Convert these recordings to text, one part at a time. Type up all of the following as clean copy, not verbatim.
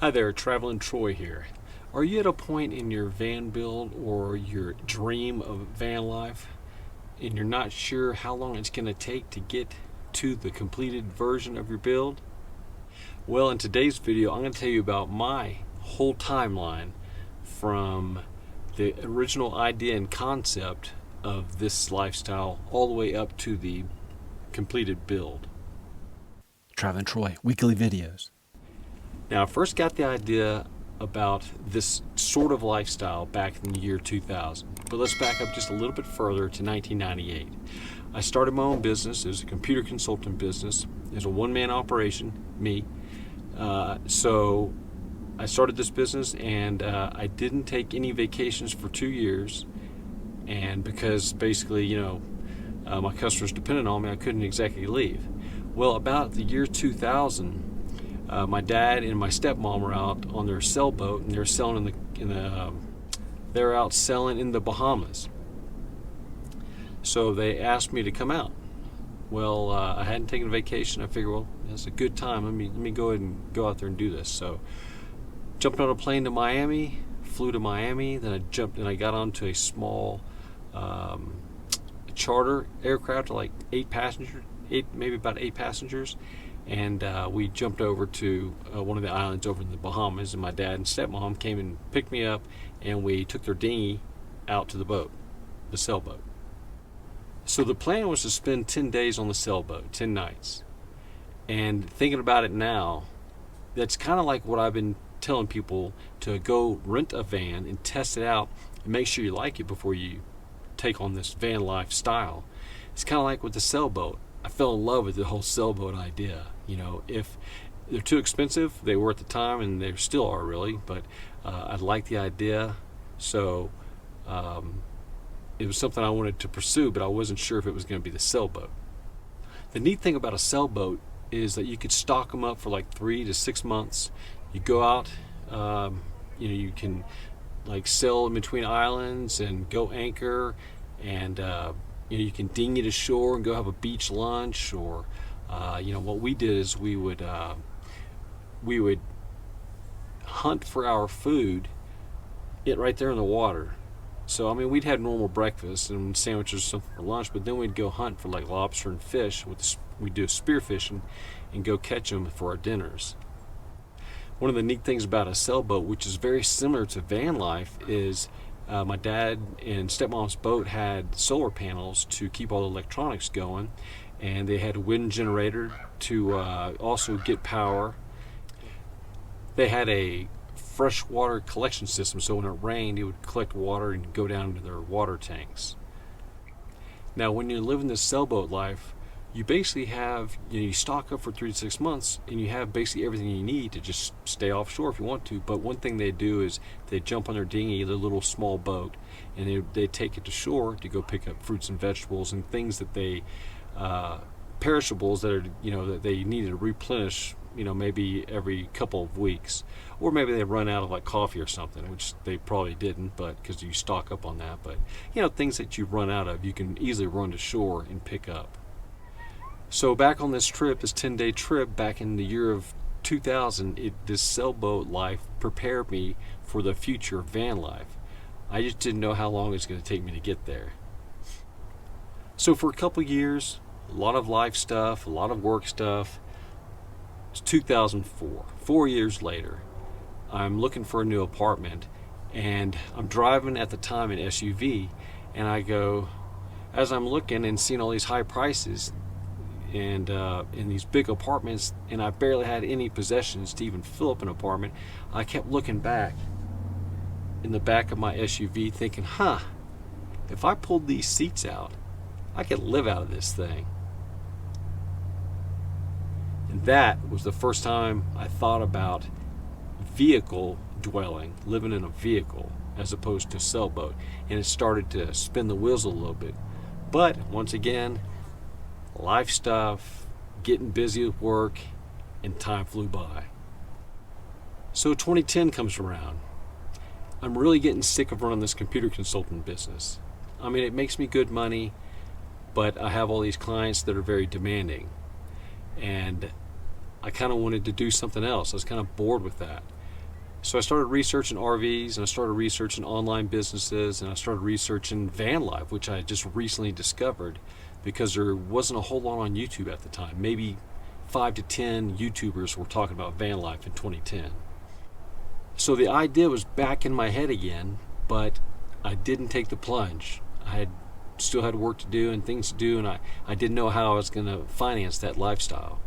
Hi there, Traveling Troy here. Are you at a point in your van build or your dream of van life and you're not sure how long it's going to take to get to the completed version of your build? Well, in today's video, I'm going to tell you about my whole timeline from the original idea and concept of this lifestyle all the way up to the completed build. Traveling Troy, weekly videos. Now, I first got the idea about this sort of lifestyle back in the year 2000. But let's back up just a little bit further to 1998. I started my own business. It was a computer consultant business. It was a one-man operation, me. So I started this business and I didn't take any vacations for 2 years. And because basically, my customers depended on me, I couldn't exactly leave. Well, about the year 2000, my dad and my stepmom were out on their sailboat, and they were selling they're out selling in the Bahamas. So they asked me to come out. Well, I hadn't taken a vacation. I figured, well, it's a good time. Let me go ahead and go out there and do this. So jumped on a plane to Miami, flew to Miami. Then I got onto a small charter aircraft, like maybe about eight passengers. And we jumped over to one of the islands over in the Bahamas, and my dad and stepmom came and picked me up, and we took their dinghy out to the boat, the sailboat. So the plan was to spend 10 days on the sailboat, 10 nights. And thinking about it now, that's kind of like what I've been telling people, to go rent a van and test it out and make sure you like it before you take on this van lifestyle. It's kind of like with the sailboat. I fell in love with the whole sailboat idea. If they're too expensive, they were at the time, and they still are really, but I liked the idea. So it was something I wanted to pursue, but I wasn't sure if it was going to be the sailboat. The neat thing about a sailboat is that you could stock them up for like 3 to 6 months. You go out, you can like sail in between islands and go anchor, and you can dinghy to shore and go have a beach lunch, or what we did is we would hunt for our food right there in the water. So we'd have normal breakfast and sandwiches or something for lunch, but then we'd go hunt for like lobster and fish. We'd do spearfishing and go catch them for our dinners. One of the neat things about a sailboat, which is very similar to van life, is my dad and stepmom's boat had solar panels to keep all the electronics going, and they had a wind generator to also get power. They had a freshwater collection system, so when it rained, it would collect water and go down into their water tanks. Now, when you're living this sailboat life, you basically have, you stock up for 3 to 6 months, and you have basically everything you need to just stay offshore if you want to. But one thing they do is they jump on their dinghy, their little small boat, and they take it to shore to go pick up fruits and vegetables and things that they perishables that are that they need to replenish, maybe every couple of weeks, or maybe they run out of like coffee or something, which they probably didn't, but because you stock up on that. But things that you run out of, you can easily run to shore and pick up. So back on this trip, this 10-day trip back in the year of 2000, this sailboat life prepared me for the future of van life. I just didn't know how long it was going to take me to get there. So for a couple years, a lot of life stuff, a lot of work stuff. It's 2004, 4 years later. I'm looking for a new apartment, and I'm driving at the time an SUV, and I go, as I'm looking and seeing all these high prices, and in these big apartments, and I barely had any possessions to even fill up an apartment, I kept looking back in the back of my SUV thinking, if I pulled these seats out, I could live out of this thing. And that was the first time I thought about vehicle dwelling, living in a vehicle as opposed to a sailboat, and it started to spin the wheels a little bit. But once again, life stuff, getting busy with work, and time flew by. So 2010 comes around. I'm really getting sick of running this computer consultant business. It makes me good money, but I have all these clients that are very demanding. And I kind of wanted to do something else. I was kind of bored with that. So I started researching RVs, and I started researching online businesses, and I started researching Vanlife, which I just recently discovered because there wasn't a whole lot on YouTube at the time. Maybe 5 to 10 YouTubers were talking about Vanlife in 2010. So the idea was back in my head again, but I didn't take the plunge. I still had work to do and things to do, and I didn't know how I was going to finance that lifestyle.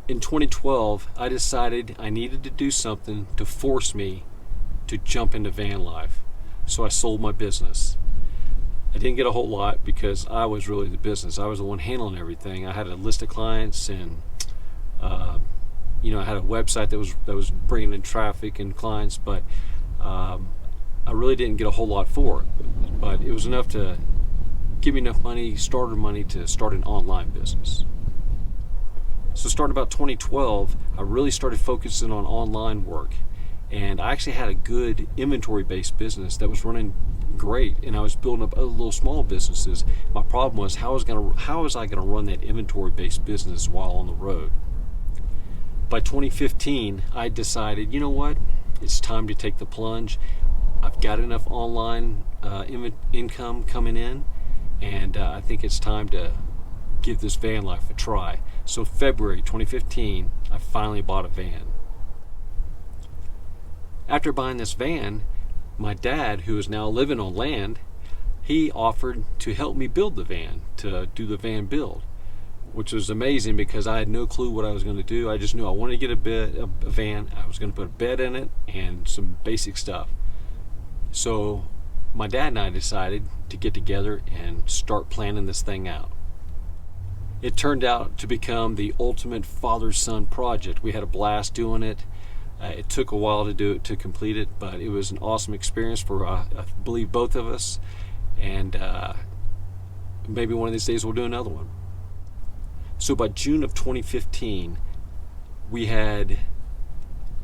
In 2012, I decided I needed to do something to force me to jump into van life. So I sold my business. I didn't get a whole lot because I was really the business. I was the one handling everything. I had a list of clients, and I had a website that was bringing in traffic and clients, but I really didn't get a whole lot for it. But it was enough to give me enough money, starter money, to start an online business. So starting about 2012, I really started focusing on online work, and I actually had a good inventory-based business that was running great, and I was building up other little small businesses. My problem was how was I going to run that inventory-based business while on the road? By 2015, I decided, you know what, it's time to take the plunge. I've got enough online income coming in, and I think it's time to give this van life a try. So February 2015, I finally bought a van. After buying this van, my dad, who is now living on land, he offered to help me build the van, to do the van build, which was amazing because I had no clue what I was going to do. I just knew I wanted to get a van. I was going to put a bed in it and some basic stuff. So my dad and I decided to get together and start planning this thing out. It turned out to become the ultimate father-son project. We had a blast doing it. It took a while to complete it, but it was an awesome experience for, I believe, both of us. And maybe one of these days we'll do another one. So by June of 2015, we had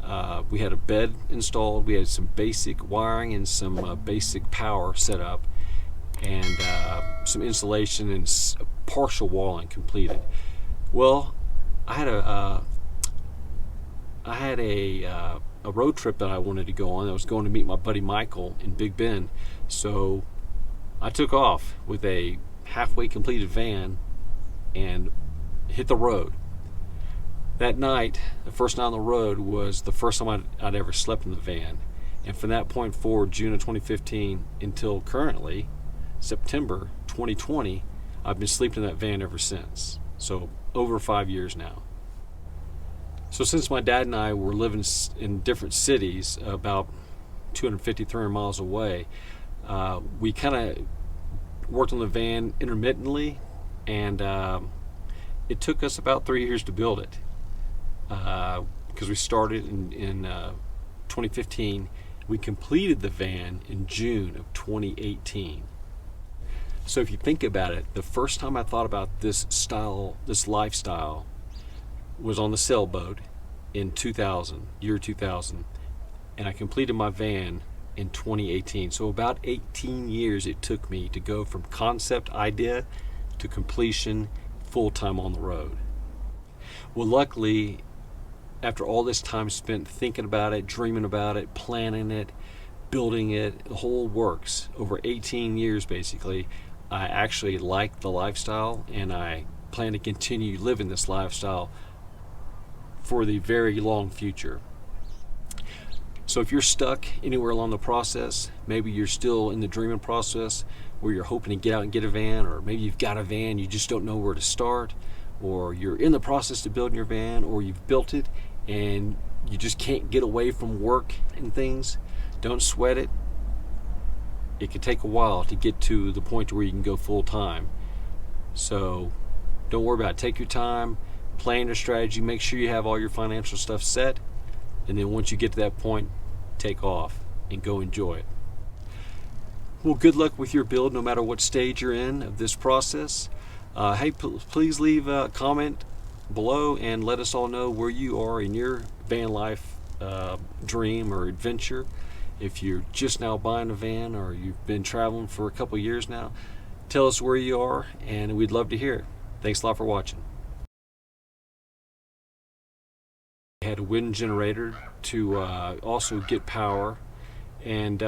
a bed installed. We had some basic wiring and some basic power set up, and some insulation and partial walling completed. Well, I had a road trip that I wanted to go on. I was going to meet my buddy Michael in Big Bend, so I took off with a halfway completed van and hit the road. That night, the first night on the road, was the first time I'd ever slept in the van, and from that point forward, June of 2015 until currently September 2020, I've been sleeping in that van ever since. So over 5 years now. So since my dad and I were living in different cities about 250, 300 miles away, we kind of worked on the van intermittently, and it took us about 3 years to build it, because we started in 2015. We completed the van in June of 2018. So if you think about it, the first time I thought about this lifestyle, was on the Sailboat in 2000, year 2000, and I completed my van in 2018. So about 18 years it took me to go from concept idea to completion, full-time on the road. Well, luckily, after all this time spent thinking about it, dreaming about it, planning it, building it, the whole works, over 18 years basically, I actually like the lifestyle, and I plan to continue living this lifestyle for the very long future. So if you're stuck anywhere along the process, maybe you're still in the dreaming process where you're hoping to get out and get a van, or maybe you've got a van, you just don't know where to start, or you're in the process of building your van, or you've built it and you just can't get away from work and things, don't sweat it. It could take a while to get to the point where you can go full time. So don't worry about it. Take your time, plan your strategy, make sure you have all your financial stuff set, and then once you get to that point, take off and go enjoy it. Well, good luck with your build, no matter what stage you're in of this process. Hey, please leave a comment below and let us all know where you are in your van life dream or adventure. If you're just now buying a van, or you've been traveling for a couple years now, tell us where you are, and we'd love to hear it. Thanks a lot for watching. had a wind generator to also get power, and